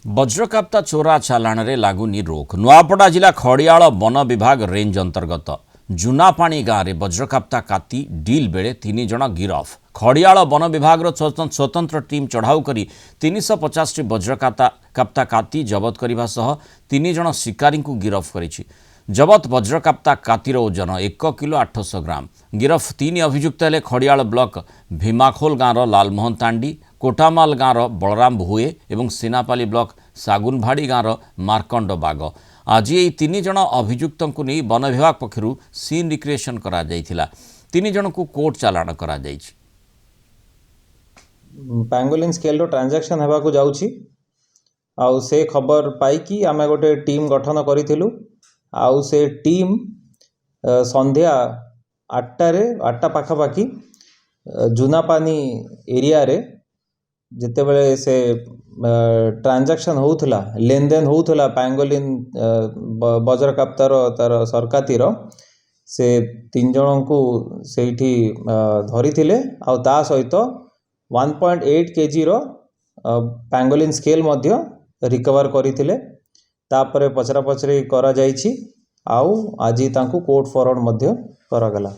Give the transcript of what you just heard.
वज्रकाप्ता चोरा चालाण रे लागुनी रोक। नुआपड़ा जिला खड़ियाल वन विभाग रेंज अंतर्गत जुनापाणी गाँव में वज्रकाप्ता काती डील बेले 3 जन गिरफ। खड़ियाल वन विभाग स्वतंत्र टीम चढ़ाऊ करी 350 टी वज्रकाप्ता काती जबत करने सह 3 जन शिकारी को गिरफ करिछि। जबत वज्रकाप्ता कातीर ओजन 1 किलो 800 ग्राम। गिरफ 3 अभियुक्त हेले खड़ियाल ब्लॉक भीमाखोल गाँव लालमोहन तांडी, कोटामाल गाँव बलराम भुए और सीनापाली ब्लॉक सागुनभाड़ी गाँव मार्कंड बाग। आज ये 3 जन अभियुक्त को नहीं वन विभाग पक्षर सीन रिक्रिएशन करा जायथिला। 3 जन को कोर्ट चालाण करा जायछि। पैंगोलिन स्केल रो ट्रांजैक्शन हेबा को जाउछि आउ से खबर पाई कि आमे गोटे टीम गठन करिथिलु। आउ से टीम संध्या 8टा पाखापाखी जुनापानी एरिया रे जिते बळे से ट्रांजैक्शन होउथला लेन देन होउथला पैंगोलिन वज्रकाप्तार तार सरकातीर से 3 जन को सेठी धरिथिले आउ ता सहित 1.8 kg रो पैंगोलिन स्केल मध्य रिकवर करिथिले। तापरे पचरा पचरी करा जाइछि आउ आज तांको कोर्ट फॉरवर्ड मध्य करा गला।